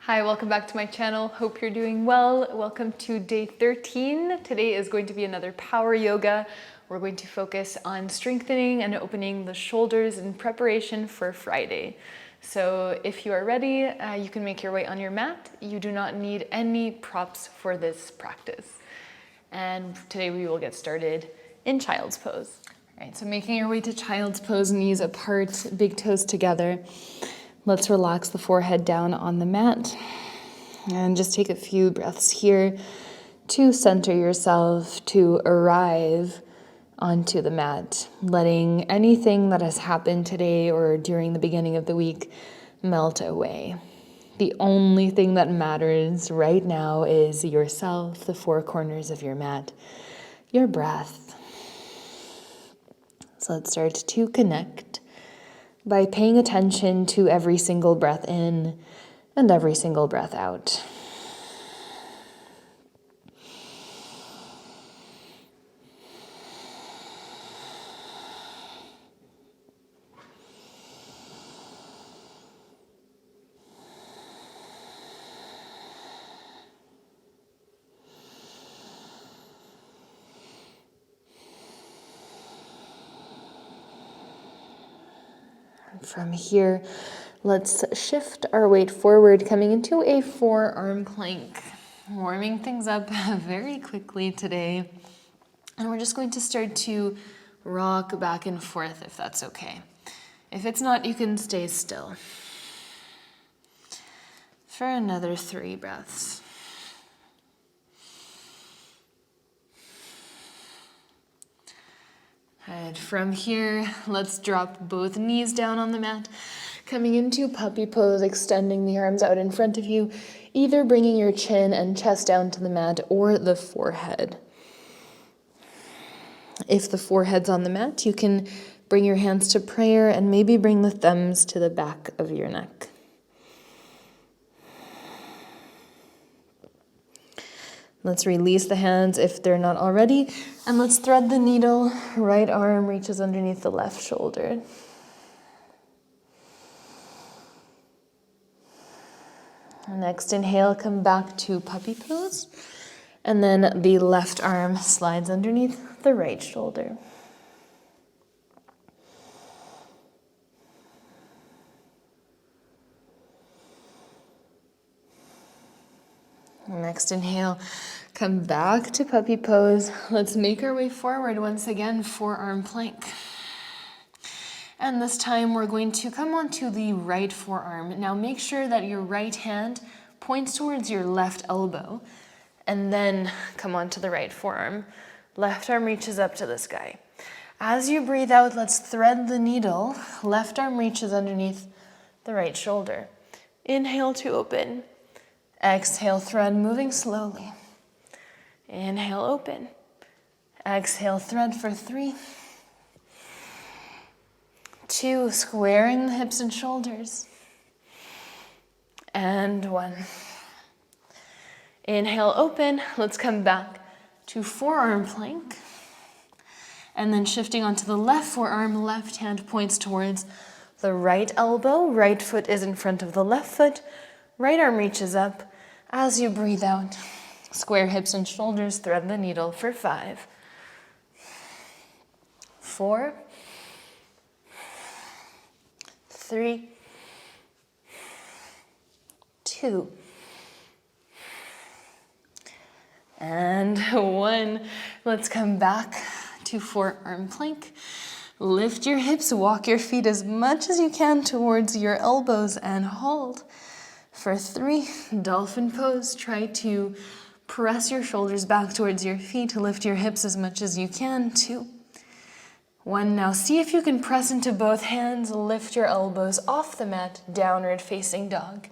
Hi, welcome back to my channel. Hope you're doing well. Welcome to day 13. Today is going to be another power yoga. We're going to focus on strengthening and opening the shoulders in preparation for Friday. So if you are ready, you can make your way on your mat. You do not need any props for this practice. And today we will get started in child's pose. All right, so making your way to child's pose, knees apart, big toes together. Let's relax the forehead down on the mat and just take a few breaths here to center yourself, to arrive onto the mat, letting anything that has happened today or during the beginning of the week melt away. The only thing that matters right now is yourself, the four corners of your mat, your breath. So let's start to connect by paying attention to every single breath in and every single breath out. From here, let's shift our weight forward, coming into a forearm plank. Warming things up very quickly today. And we're just going to start to rock back and forth if that's okay. If it's not, you can stay still. For another 3 breaths. And from here, let's drop both knees down on the mat, coming into puppy pose, extending the arms out in front of you, either bringing your chin and chest down to the mat or the forehead. If the forehead's on the mat, you can bring your hands to prayer and maybe bring the thumbs to the back of your neck. Let's release the hands if they're not already, and let's thread the needle. Right arm reaches underneath the left shoulder. Next inhale, come back to puppy pose, and then the left arm slides underneath the right shoulder. Next inhale, come back to puppy pose. Let's make our way forward once again, forearm plank. And this time we're going to come onto the right forearm. Now make sure that your right hand points towards your left elbow, and then come onto the right forearm. Left arm reaches up to the sky. As you breathe out, let's thread the needle. Left arm reaches underneath the right shoulder. Inhale to open. Exhale, thread, moving slowly. Inhale, open. Exhale, thread for 3, 2, squaring the hips and shoulders. And 1. Inhale, open. Let's come back to forearm plank. And then shifting onto the left forearm, left hand points towards the right elbow. Right foot is in front of the left foot. Right arm reaches up. As you breathe out, square hips and shoulders, thread the needle for 5, 4, 3, 2, and 1. Let's come back to forearm plank. Lift your hips, walk your feet as much as you can towards your elbows and hold. For 3, dolphin pose. Try to press your shoulders back towards your feet. Lift your hips as much as you can. 2, 1. Now see if you can press into both hands. Lift your elbows off the mat, downward facing dog.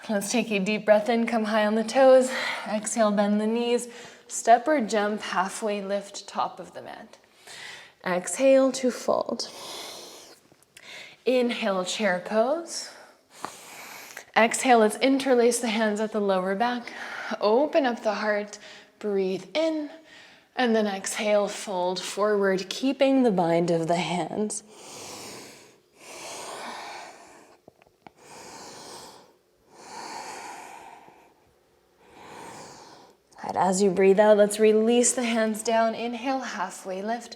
Let's take a deep breath in, come high on the toes. Exhale, bend the knees. Step or jump, halfway lift, top of the mat. Exhale to fold. Inhale, chair pose. Exhale, let's interlace the hands at the lower back. Open up the heart, breathe in, and then exhale, fold forward, keeping the bind of the hands. Good. As you breathe out, let's release the hands down. Inhale, halfway lift.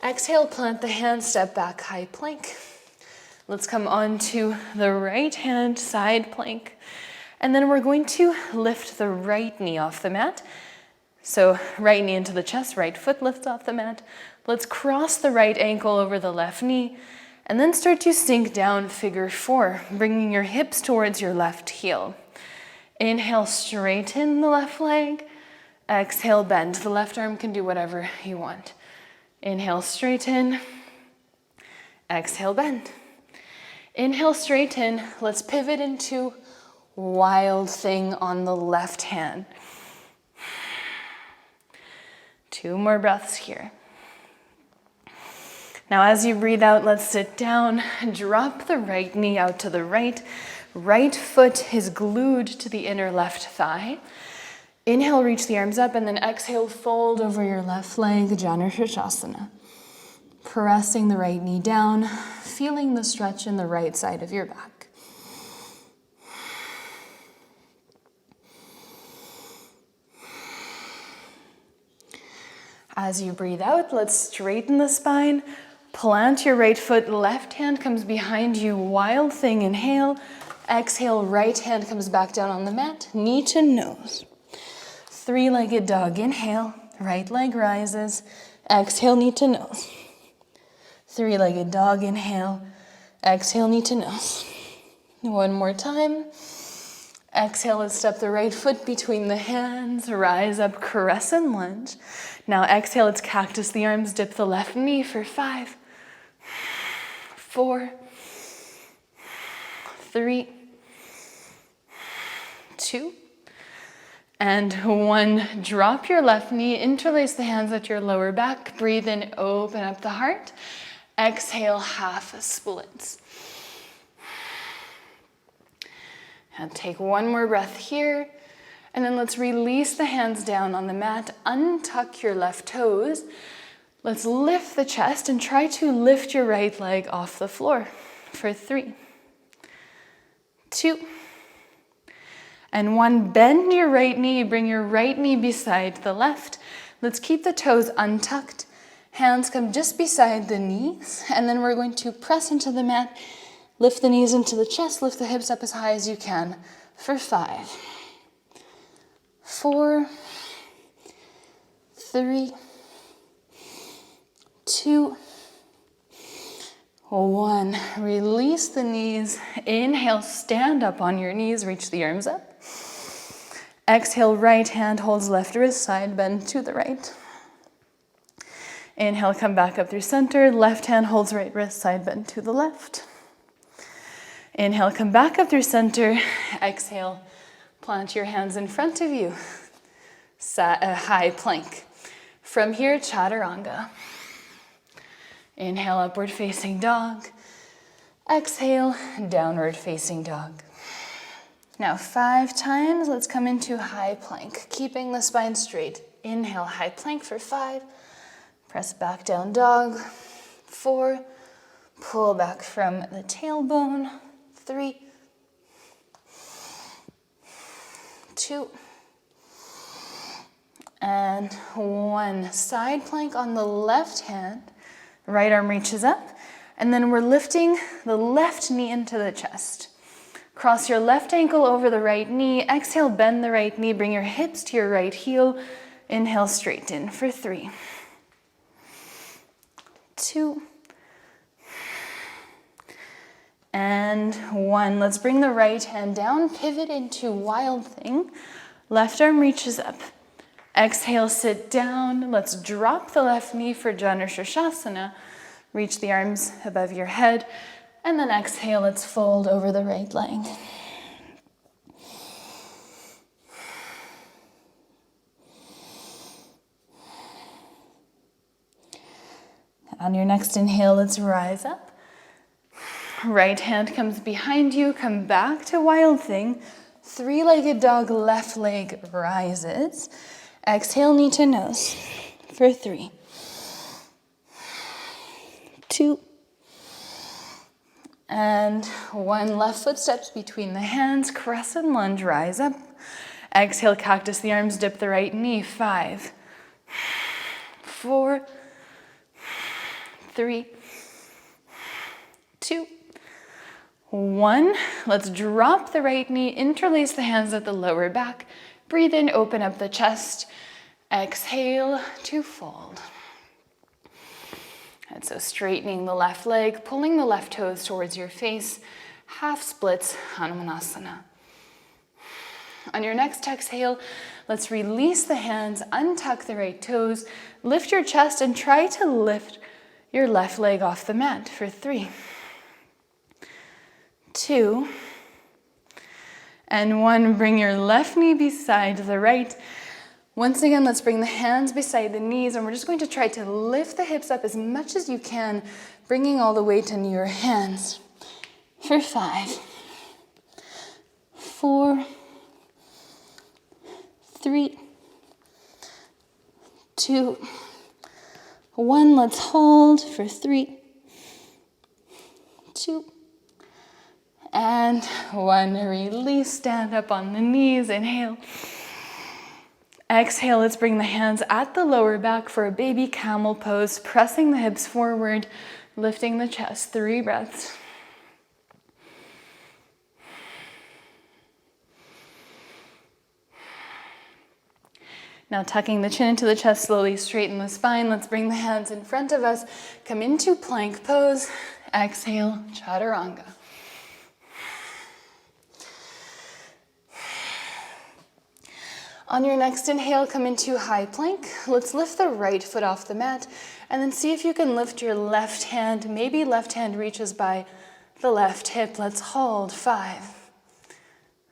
Exhale, plant the hands, step back, high plank. Let's come onto the right hand, side plank. And then we're going to lift the right knee off the mat. So right knee into the chest, right foot lifts off the mat. Let's cross the right ankle over the left knee and then start to sink down, figure four, bringing your hips towards your left heel. Inhale, straighten the left leg. Exhale, bend. The left arm can do whatever you want. Inhale, straighten. Exhale, bend. Inhale, straighten. Let's pivot into wild thing on the left hand. 2 more breaths here. Now as you breathe out, let's sit down. Drop the right knee out to the right. Right foot is glued to the inner left thigh. Inhale, reach the arms up, and then exhale, fold over your left leg, Janu Sirsasana. Pressing the right knee down, feeling the stretch in the right side of your back. As you breathe out, let's straighten the spine. Plant your right foot, left hand comes behind you, wild thing, inhale. Exhale, right hand comes back down on the mat, knee to nose. 3-legged dog, inhale, right leg rises. Exhale, knee to nose. 3-legged dog, inhale. Exhale, knee to nose. One more time. Exhale, let's step the right foot between the hands, rise up, crescent lunge. Now exhale, let's cactus the arms, dip the left knee for 5, 4, 3, 2, and 1. Drop your left knee, interlace the hands at your lower back, breathe in, open up the heart. Exhale, half splits. And take 1 more breath here. And then let's release the hands down on the mat. Untuck your left toes. Let's lift the chest and try to lift your right leg off the floor for 3, 2, and 1. Bend your right knee. Bring your right knee beside the left. Let's keep the toes untucked. Hands come just beside the knees. And then we're going to press into the mat. Lift the knees into the chest, lift the hips up as high as you can for 5, 4, 3, 2, 1. Release the knees. Inhale, stand up on your knees, reach the arms up. Exhale, right hand holds left wrist, side bend to the right. Inhale, come back up through center. Left hand holds right wrist, side bend to the left. Inhale, come back up through center. Exhale, plant your hands in front of you. High plank. From here, chaturanga. Inhale, upward facing dog. Exhale, downward facing dog. Now 5 times, let's come into high plank, keeping the spine straight. Inhale, high plank for 5. Press back down dog. 4. Pull back from the tailbone. 3, 2, and 1. Side plank on the left hand. Right arm reaches up. And then we're lifting the left knee into the chest. Cross your left ankle over the right knee. Exhale, bend the right knee. Bring your hips to your right heel. Inhale, straighten for 3, 2, and 1. Let's bring the right hand down, pivot into wild thing. Left arm reaches up. Exhale, sit down. Let's drop the left knee for Janu Sirsasana. Reach the arms above your head. And then exhale, let's fold over the right leg. On your next inhale, let's rise up. Right hand comes behind you, come back to wild thing. 3-legged dog, left leg rises. Exhale, knee to nose for 3, 2, and 1. Left foot steps between the hands, crescent lunge, rise up. Exhale, cactus the arms, dip the right knee. 5, 4, 3, 2, 1. Let's drop the right knee, interlace the hands at the lower back. Breathe in, open up the chest. Exhale to fold. And so straightening the left leg, pulling the left toes towards your face, half splits, Hanumanasana. On your next exhale, let's release the hands, untuck the right toes, lift your chest, and try to lift your left leg off the mat for 3, 2, and 1. Bring your left knee beside the right. Once again, let's bring the hands beside the knees, and we're just going to try to lift the hips up as much as you can, bringing all the weight into your hands for 5, 4, 3, 2, 1. Let's hold for 3, 2, and 1. Release, stand up on the knees, inhale. Exhale, let's bring the hands at the lower back for a baby camel pose, pressing the hips forward, lifting the chest. 3 breaths. Now tucking the chin into the chest, slowly straighten the spine. Let's bring the hands in front of us. Come into plank pose. Exhale, chaturanga. On your next inhale, come into high plank. Let's lift the right foot off the mat and then see if you can lift your left hand. Maybe left hand reaches by the left hip. Let's hold. 5,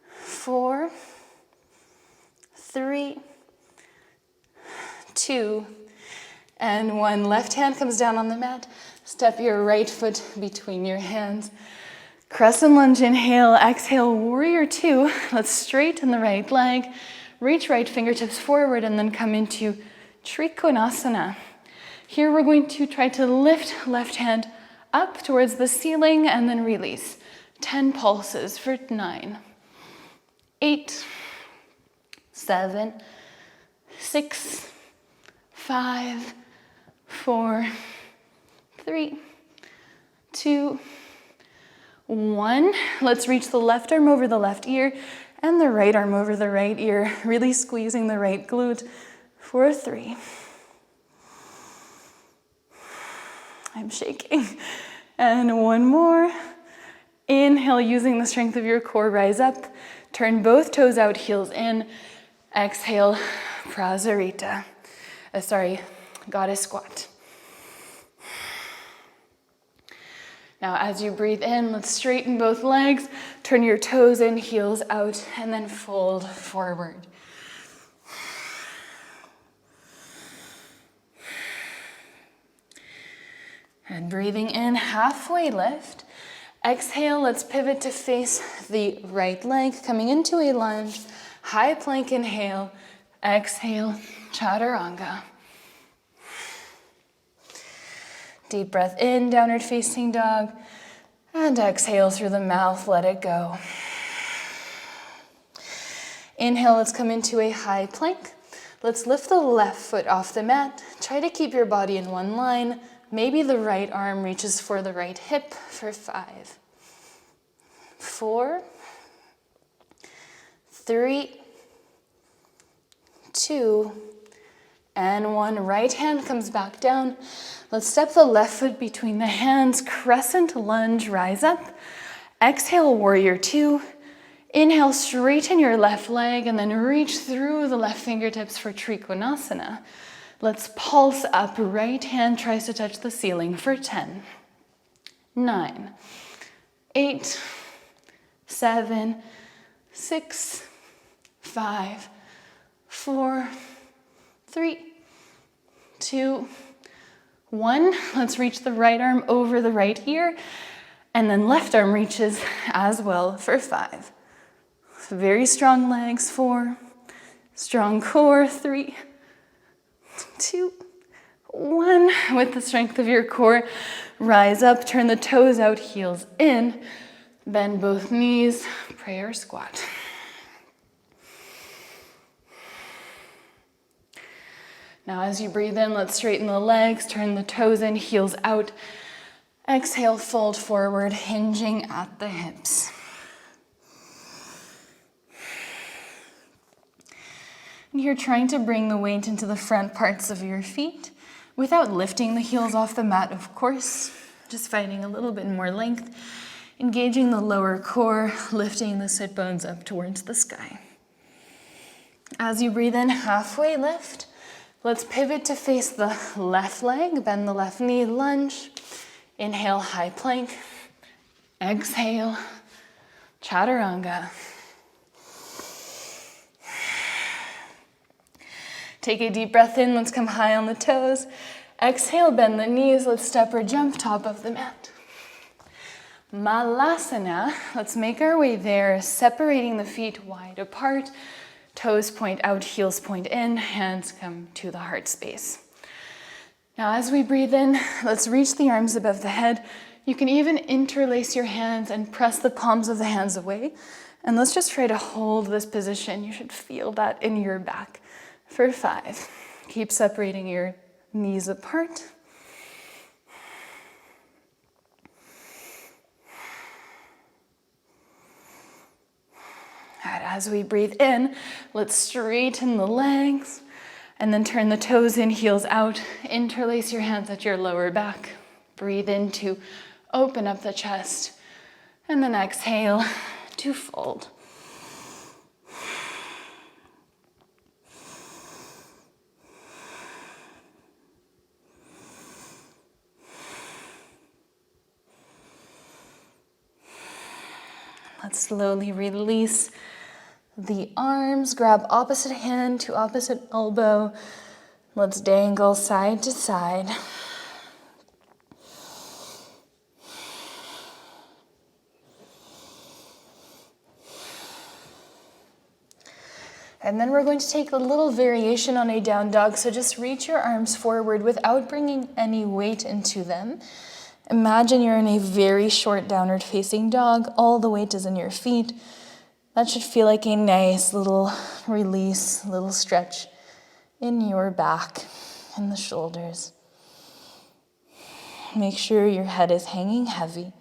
4, 3, 2, and 1. Left hand comes down on the mat. Step your right foot between your hands. Crescent lunge, inhale. Exhale, warrior 2. Let's straighten the right leg. Reach right fingertips forward and then come into Trikonasana. Here we're going to try to lift left hand up towards the ceiling and then release. 10 pulses for 9, 8, 7, 6, 5, 4, 3, 2, 1. Let's reach the left arm over the left ear and the right arm over the right ear, really squeezing the right glute for 3. I'm shaking. And 1 more. Inhale, using the strength of your core, rise up. Turn both toes out, heels in. Exhale, Prasarita. Goddess squat. Now, as you breathe in, let's straighten both legs, turn your toes in, heels out, and then fold forward. And breathing in, halfway lift. Exhale, let's pivot to face the right leg, coming into a lunge. High plank, inhale. Exhale, chaturanga. Deep breath in, downward facing dog, and exhale through the mouth, let it go. Inhale, let's come into a high plank. Let's lift the left foot off the mat. Try to keep your body in one line. Maybe the right arm reaches for the right hip for 5, 4, 3, 2, and 1. Right hand comes back down. Let's step the left foot between the hands, crescent lunge, rise up. Exhale, warrior 2. Inhale, straighten your left leg and then reach through the left fingertips for Trikonasana. Let's pulse up. Right hand tries to touch the ceiling for 10, 9, 8, 7, 6, 5, 4, 3, 2, 1. Let's reach the right arm over the right ear, and then left arm reaches as well for 5. Very strong legs. 4, strong core. 3, 2, 1. With the strength of your core, rise up, turn the toes out, heels in, bend both knees, prayer squat. Now as you breathe in, let's straighten the legs, turn the toes in, heels out. Exhale, fold forward, hinging at the hips. And you're trying to bring the weight into the front parts of your feet without lifting the heels off the mat, of course. Just finding a little bit more length, engaging the lower core, lifting the sit bones up towards the sky. As you breathe in, halfway lift. Let's pivot to face the left leg, bend the left knee, lunge. Inhale, high plank. Exhale, chaturanga. Take a deep breath in, let's come high on the toes. Exhale, bend the knees, let's step or jump top of the mat. Malasana, let's make our way there, separating the feet wide apart. Toes point out, heels point in, hands come to the heart space. Now as we breathe in, let's reach the arms above the head. You can even interlace your hands and press the palms of the hands away. And let's just try to hold this position. You should feel that in your back. For 5, keep separating your knees apart. And as we breathe in, let's straighten the legs and then turn the toes in, heels out. Interlace your hands at your lower back. Breathe in to open up the chest and then exhale to fold. Let's slowly release the arms, grab opposite hand to opposite elbow. Let's dangle side to side. And then we're going to take a little variation on a down dog. So just reach your arms forward without bringing any weight into them. Imagine you're in a very short downward facing dog. All the weight is in your feet. That should feel like a nice little release, little stretch in your back and the shoulders. Make sure your head is hanging heavy.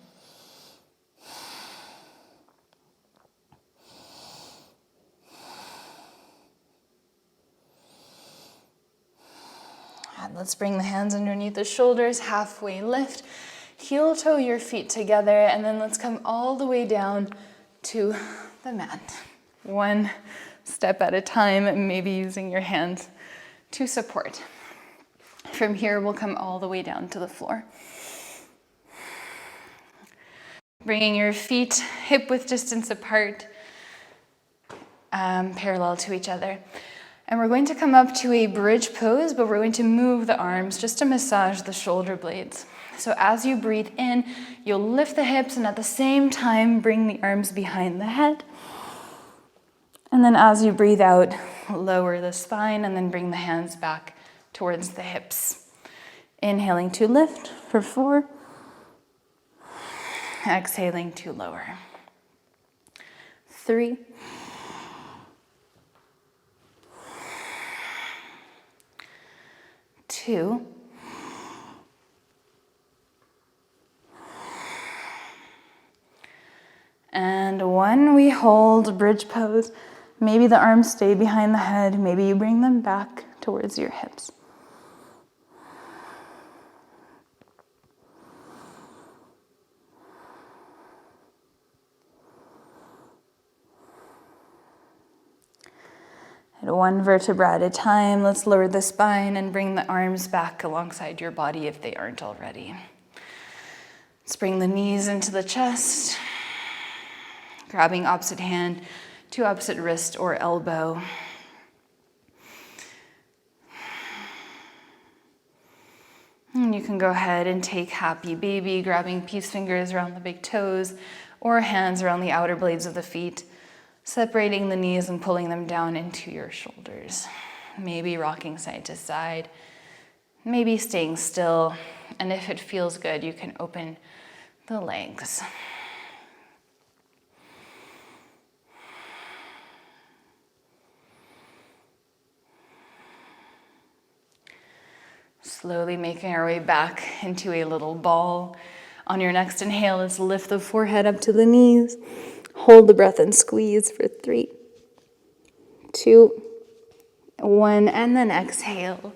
And let's bring the hands underneath the shoulders, halfway lift. Heel toe your feet together, and then let's come all the way down to the mat. One step at a time, maybe using your hands to support. From here, we'll come all the way down to the floor. Bringing your feet hip-width distance apart, parallel to each other. And we're going to come up to a bridge pose, but we're going to move the arms just to massage the shoulder blades. So as you breathe in, you'll lift the hips and at the same time bring the arms behind the head. And then as you breathe out, lower the spine and then bring the hands back towards the hips. Inhaling to lift for 4. Exhaling to lower. 3. 2. And 1, we hold bridge pose. Maybe the arms stay behind the head. Maybe you bring them back towards your hips. And 1 vertebra at a time, let's lower the spine and bring the arms back alongside your body if they aren't already. Let's bring the knees into the chest. Grabbing opposite hand to opposite wrist or elbow. And you can go ahead and take happy baby, grabbing peace fingers around the big toes or hands around the outer blades of the feet, separating the knees and pulling them down into your shoulders. Maybe rocking side to side, maybe staying still, and if it feels good, you can open the legs. Slowly making our way back into a little ball. On your next inhale, let's lift the forehead up to the knees. Hold the breath and squeeze for 3, 2, 1, and then exhale.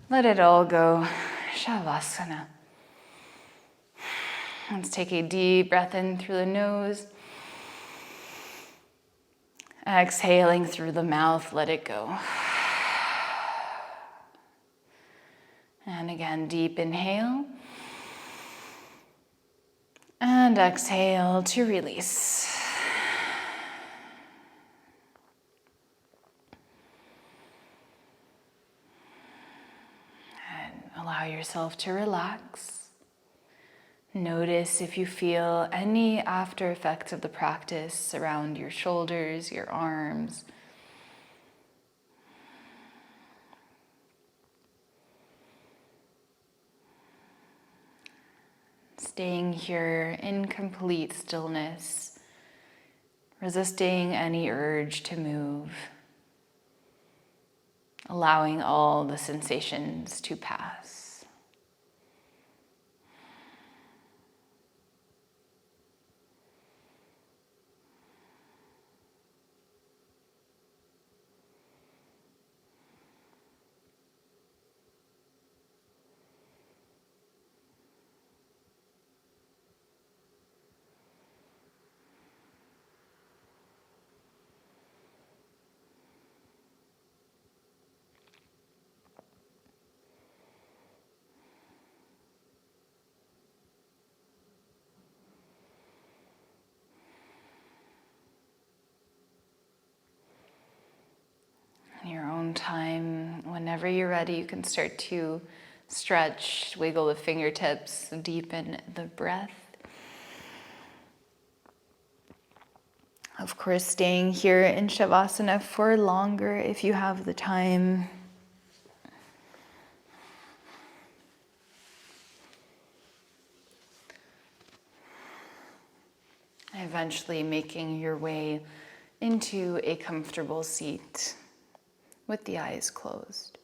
Let it all go. Shavasana. Let's take a deep breath in through the nose. Exhaling through the mouth, let it go. And again, deep inhale. And exhale to release. And allow yourself to relax. Notice if you feel any after effects of the practice around your shoulders, your arms. Staying here in complete stillness, resisting any urge to move, allowing all the sensations to pass. In your own time, whenever you're ready, you can start to stretch, wiggle the fingertips, deepen the breath. Of course, staying here in Shavasana for longer if you have the time. Eventually making your way into a comfortable seat with the eyes closed.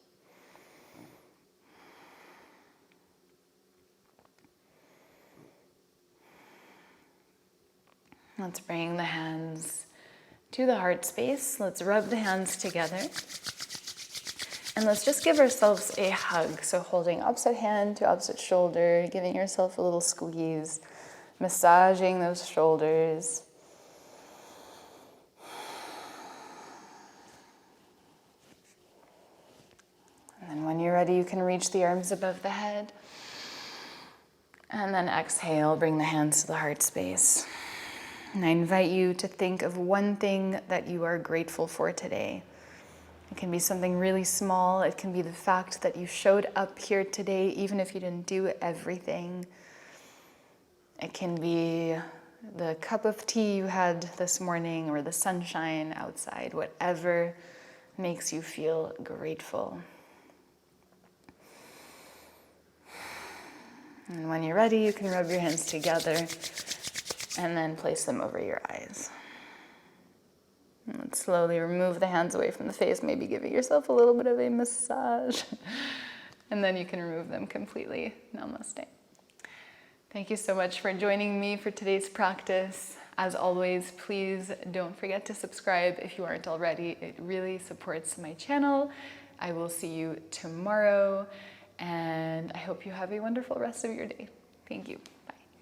Let's bring the hands to the heart space. Let's rub the hands together. And let's just give ourselves a hug. So holding opposite hand to opposite shoulder, giving yourself a little squeeze, massaging those shoulders. And then when you're ready, you can reach the arms above the head. And then exhale, bring the hands to the heart space. And I invite you to think of one thing that you are grateful for today. It can be something really small. It can be the fact that you showed up here today, even if you didn't do everything. It can be the cup of tea you had this morning or the sunshine outside, whatever makes you feel grateful. And when you're ready, you can rub your hands together and then place them over your eyes. And let's slowly remove the hands away from the face, maybe giving yourself a little bit of a massage. And then you can remove them completely. Namaste. Thank you so much for joining me for today's practice. As always, please don't forget to subscribe if you aren't already. It really supports my channel. I will see you tomorrow, and I hope you have a wonderful rest of your day. Thank you.